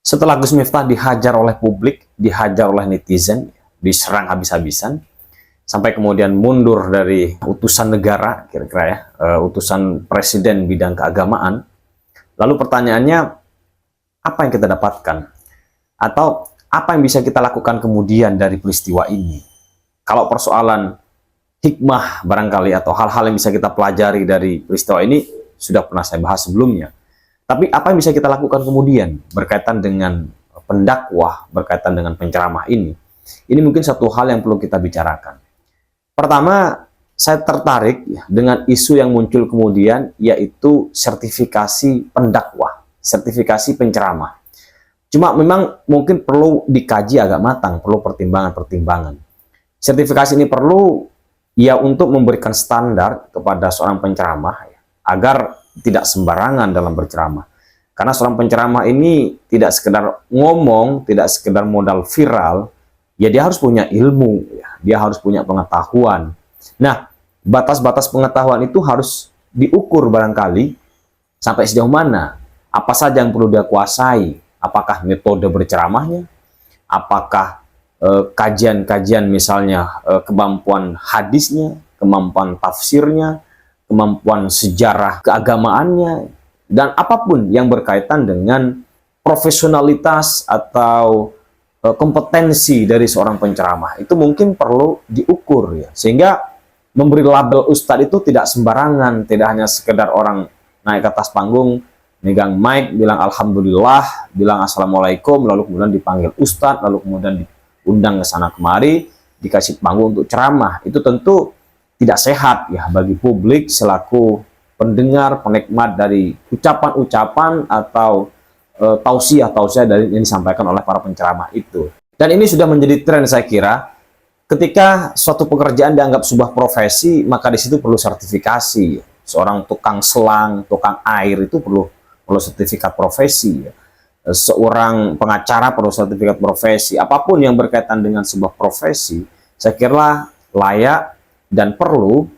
Setelah Gus Miftah dihajar oleh publik, dihajar oleh netizen, diserang habis-habisan, sampai kemudian mundur dari utusan negara, kira-kira ya, utusan presiden bidang keagamaan. Lalu pertanyaannya, apa yang kita dapatkan? Atau apa yang bisa kita lakukan kemudian dari peristiwa ini? Kalau persoalan hikmah barangkali atau hal-hal yang bisa kita pelajari dari peristiwa ini sudah pernah saya bahas sebelumnya. Tapi apa yang bisa kita lakukan kemudian berkaitan dengan pendakwah, berkaitan dengan penceramah ini? Ini mungkin satu hal yang perlu kita bicarakan. Pertama, saya tertarik dengan isu yang muncul kemudian, yaitu sertifikasi pendakwah, sertifikasi penceramah. Cuma memang mungkin perlu dikaji agak matang, perlu pertimbangan-pertimbangan. Sertifikasi ini perlu ya untuk memberikan standar kepada seorang penceramah agar tidak sembarangan dalam berceramah. Karena seorang penceramah ini tidak sekedar ngomong, tidak sekedar modal viral, ya dia harus punya ilmu, ya. Dia harus punya pengetahuan. Nah, batas-batas pengetahuan itu harus diukur barangkali sampai sejauh mana, apa saja yang perlu dia kuasai, apakah metode berceramahnya, apakah kajian-kajian misalnya kemampuan hadisnya, kemampuan tafsirnya, kemampuan sejarah keagamaannya, dan apapun yang berkaitan dengan profesionalitas atau kompetensi dari seorang penceramah itu mungkin perlu diukur ya, sehingga memberi label ustadz itu tidak sembarangan, tidak hanya sekedar orang naik ke atas panggung, megang mic, bilang alhamdulillah, bilang assalamualaikum, lalu kemudian dipanggil ustadz, lalu kemudian diundang ke sana kemari, dikasih panggung untuk ceramah. Itu tentu tidak sehat ya bagi publik selaku pendengar, penikmat dari ucapan-ucapan atau tausiah-tausiah dari yang disampaikan oleh para penceramah itu. Dan ini sudah menjadi tren saya kira. Ketika suatu pekerjaan dianggap sebuah profesi, maka di situ perlu sertifikasi. Seorang tukang selang, tukang air itu perlu sertifikat profesi. Seorang pengacara perlu sertifikat profesi. Apapun yang berkaitan dengan sebuah profesi, saya kira layak dan perlu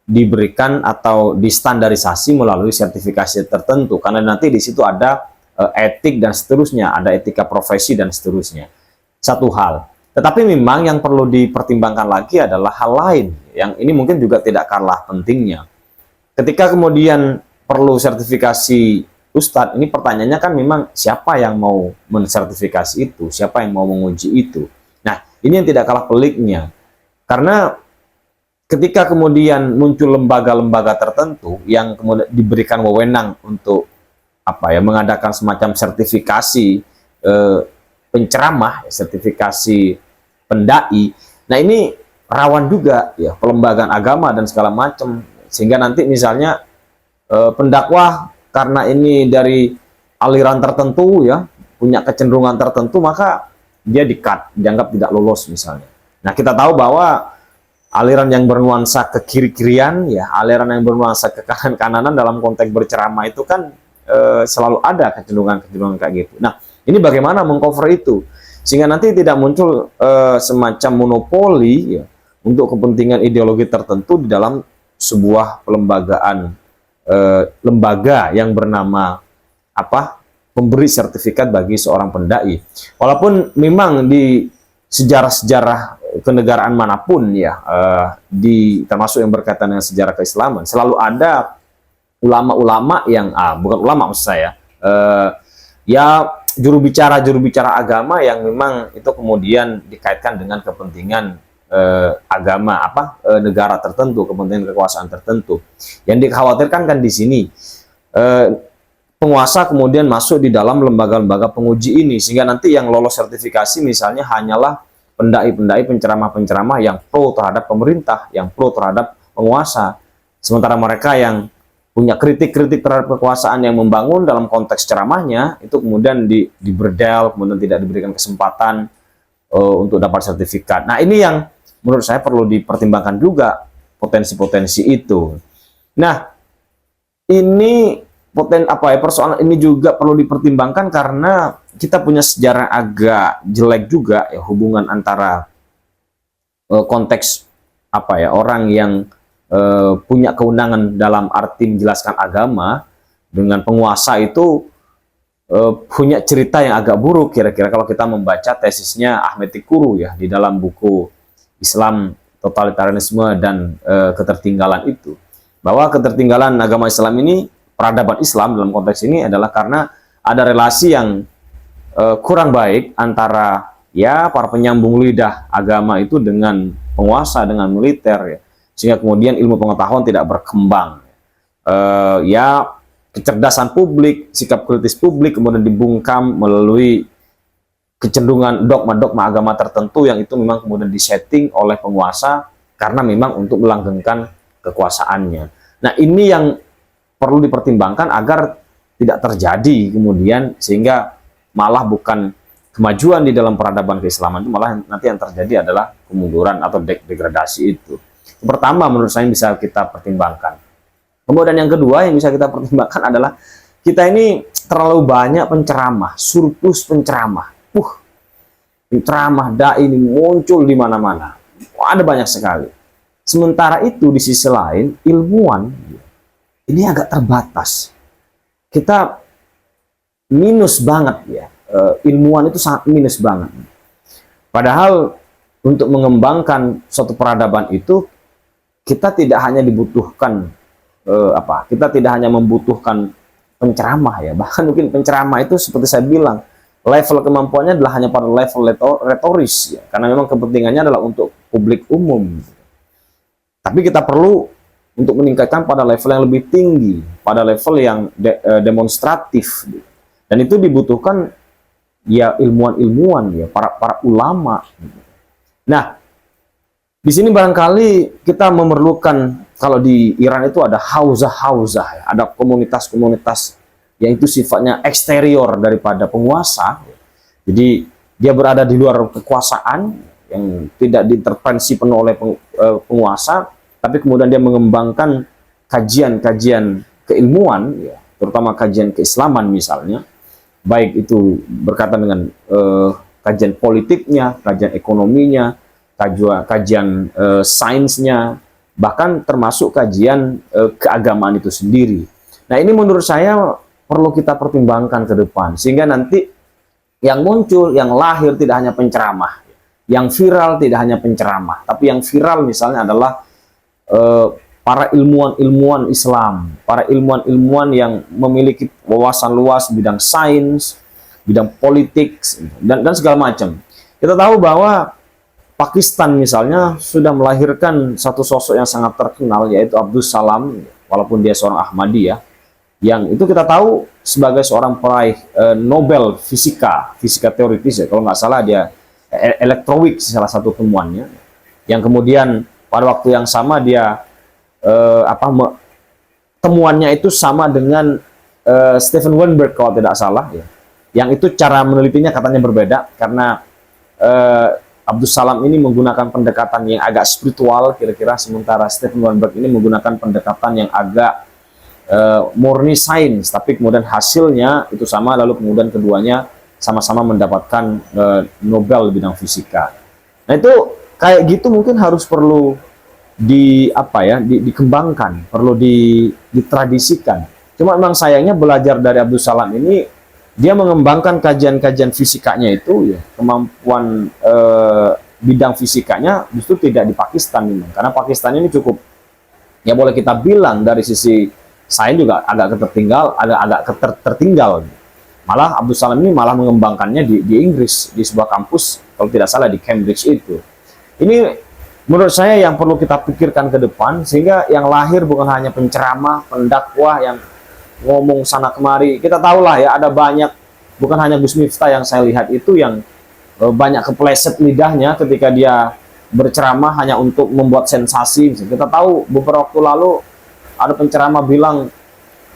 diberikan atau distandarisasi melalui sertifikasi tertentu, karena nanti di situ ada etik dan seterusnya, ada etika profesi dan seterusnya. Satu hal. Tetapi memang yang perlu dipertimbangkan lagi adalah hal lain yang ini mungkin juga tidak kalah pentingnya. Ketika kemudian perlu sertifikasi ustadz, ini pertanyaannya kan memang siapa yang mau mensertifikasi itu, siapa yang mau menguji itu. Nah, ini yang tidak kalah peliknya. Karena ketika kemudian muncul lembaga-lembaga tertentu yang kemudian diberikan wewenang untuk mengadakan semacam sertifikasi penceramah, sertifikasi pendai. Nah, ini rawan juga ya pelembagaan agama dan segala macam, sehingga nanti misalnya pendakwah karena ini dari aliran tertentu ya, punya kecenderungan tertentu, maka dia di-cut, dianggap tidak lolos misalnya. Nah, kita tahu bahwa aliran yang bernuansa ke kiri-kirian, ya, aliran yang bernuansa ke kanan-kananan dalam konteks berceramah itu kan selalu ada kecenderungan-kecenderungan kayak gitu. Nah, ini bagaimana mengcover itu sehingga nanti tidak muncul semacam monopoli ya, untuk kepentingan ideologi tertentu di dalam sebuah pelembagaan lembaga yang bernama pemberi sertifikat bagi seorang pendai. Walaupun memang di sejarah-sejarah kenegaraan manapun ya, termasuk yang berkaitan dengan sejarah keislaman, selalu ada ulama-ulama yang bukan ulama maksud saya, ya juru bicara agama yang memang itu kemudian dikaitkan dengan kepentingan agama negara tertentu, kepentingan kekuasaan tertentu. Yang dikhawatirkan kan di sini penguasa kemudian masuk di dalam lembaga-lembaga penguji ini, sehingga nanti yang lolos sertifikasi misalnya hanyalah pendai-pendai, penceramah-penceramah yang pro terhadap pemerintah, yang pro terhadap penguasa. Sementara mereka yang punya kritik-kritik terhadap kekuasaan yang membangun dalam konteks ceramahnya, itu kemudian diberdel, kemudian tidak diberikan kesempatan untuk dapat sertifikat. Nah, ini yang menurut saya perlu dipertimbangkan juga, potensi-potensi itu. Nah, ini persoalan ini juga perlu dipertimbangkan karena kita punya sejarah agak jelek juga ya, hubungan antara konteks orang yang punya kewenangan dalam arti menjelaskan agama dengan penguasa itu punya cerita yang agak buruk kira-kira kalau kita membaca tesisnya Ahmed Tikuru ya di dalam buku Islam, Totalitarianisme dan Ketertinggalan itu, bahwa ketertinggalan agama Islam ini, peradaban Islam dalam konteks ini adalah karena ada relasi yang kurang baik antara ya para penyambung lidah agama itu dengan penguasa, dengan militer ya, sehingga kemudian ilmu pengetahuan tidak berkembang. Ya kecerdasan publik, sikap kritis publik kemudian dibungkam melalui kecenderungan dogma-dogma agama tertentu yang itu memang kemudian disetting oleh penguasa karena memang untuk melanggengkan kekuasaannya. Nah ini yang perlu dipertimbangkan agar tidak terjadi kemudian, sehingga malah bukan kemajuan di dalam peradaban keislaman, itu malah nanti yang terjadi adalah kemunduran atau degradasi itu. Yang pertama menurut saya bisa kita pertimbangkan. Kemudian yang kedua yang bisa kita pertimbangkan adalah kita ini terlalu banyak penceramah, surplus penceramah. Penceramah dai ini muncul di mana-mana. Ada banyak sekali. Sementara itu di sisi lain ilmuwan ini agak terbatas. Kita minus banget ya. Ilmuwan itu sangat minus banget. Padahal untuk mengembangkan suatu peradaban itu kita tidak hanya dibutuhkan kita tidak hanya membutuhkan penceramah ya, bahkan mungkin penceramah itu seperti saya bilang level kemampuannya adalah hanya pada level retoris ya, karena memang kepentingannya adalah untuk publik umum. Tapi kita perlu untuk meningkatkan pada level yang lebih tinggi, pada level yang demonstratif, dan itu dibutuhkan ya ilmuwan-ilmuwan ya, para ulama. Nah di sini barangkali kita memerlukan, kalau di Iran itu ada hauzah-hauzah, ya, ada komunitas-komunitas yang itu sifatnya eksterior daripada penguasa. Jadi dia berada di luar kekuasaan yang tidak diintervensi penuh oleh penguasa, tapi kemudian dia mengembangkan kajian-kajian keilmuan, ya, terutama kajian keislaman misalnya, baik itu berkaitan dengan kajian politiknya, kajian ekonominya, kajian sainsnya, bahkan termasuk kajian keagamaan itu sendiri. Nah ini menurut saya perlu kita pertimbangkan ke depan, sehingga nanti yang muncul, yang lahir tidak hanya penceramah, yang viral tidak hanya penceramah, tapi yang viral misalnya adalah para ilmuwan-ilmuwan Islam, para ilmuwan-ilmuwan yang memiliki wawasan luas bidang sains, bidang politik, dan segala macam. Kita tahu bahwa Pakistan misalnya sudah melahirkan satu sosok yang sangat terkenal, yaitu Abdus Salam, walaupun dia seorang Ahmadiyah, yang itu kita tahu sebagai seorang peraih Nobel fisika teoritis ya, kalau nggak salah dia elektronik salah satu temuannya, yang kemudian pada waktu yang sama dia temuannya itu sama dengan Stephen Weinberg kalau tidak salah ya, yang itu cara menelitinya katanya berbeda karena Abdus Salam ini menggunakan pendekatan yang agak spiritual kira-kira, sementara Stephen Weinberg ini menggunakan pendekatan yang agak murni sains, tapi kemudian hasilnya itu sama, lalu kemudian keduanya sama-sama mendapatkan Nobel di bidang fisika. Nah itu kayak gitu mungkin harus perlu dikembangkan, perlu ditradisikan. Cuma memang sayangnya belajar dari Abdus Salam ini, dia mengembangkan kajian-kajian fisikanya itu ya, kemampuan bidang fisikanya justru tidak di Pakistan memang. Karena Pakistan ini cukup, ya boleh kita bilang dari sisi sains juga agak tertinggal. Malah Abdus Salam ini malah mengembangkannya di Inggris, di sebuah kampus kalau tidak salah di Cambridge itu. Ini menurut saya yang perlu kita pikirkan ke depan, sehingga yang lahir bukan hanya penceramah, pendakwah yang ngomong sana kemari. Kita tahulah ya, ada banyak, bukan hanya Gus Miftah yang saya lihat itu yang banyak kepleset lidahnya ketika dia berceramah hanya untuk membuat sensasi. Kita tahu beberapa waktu lalu ada penceramah bilang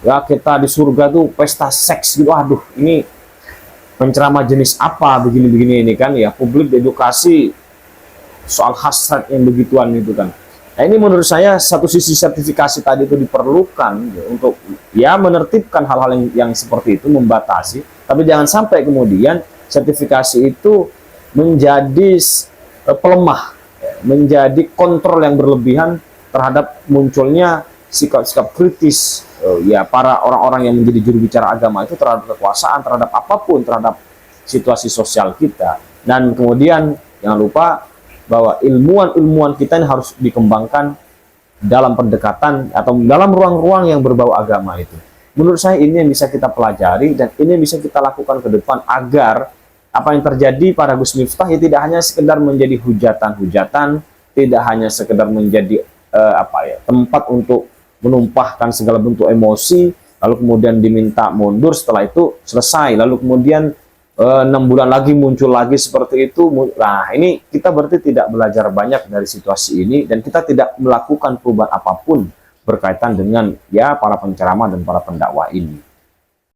ya kita di surga tuh pesta seks gitu. Aduh, ini penceramah jenis apa begini-begini ini kan ya, publik diedukasi soal hasrat yang begituan itu kan. Nah ini menurut saya satu sisi sertifikasi tadi itu diperlukan ya, untuk ya menertibkan hal-hal yang seperti itu, membatasi, tapi jangan sampai kemudian sertifikasi itu menjadi pelemah, ya, menjadi kontrol yang berlebihan terhadap munculnya sikap-sikap kritis ya para orang-orang yang menjadi juru bicara agama itu terhadap kekuasaan, terhadap apapun, terhadap situasi sosial kita. Dan kemudian jangan lupa bahwa ilmuwan-ilmuwan kita ini harus dikembangkan dalam pendekatan atau dalam ruang-ruang yang berbau agama itu. Menurut saya ini yang bisa kita pelajari dan ini yang bisa kita lakukan ke depan agar apa yang terjadi pada Gus Miftah ya tidak hanya sekedar menjadi hujatan-hujatan, tidak hanya sekedar menjadi tempat untuk menumpahkan segala bentuk emosi, lalu kemudian diminta mundur, setelah itu selesai, lalu kemudian 6 bulan lagi muncul lagi seperti itu. Nah, ini kita berarti tidak belajar banyak dari situasi ini dan kita tidak melakukan perubahan apapun berkaitan dengan ya para penceramah dan para pendakwah ini.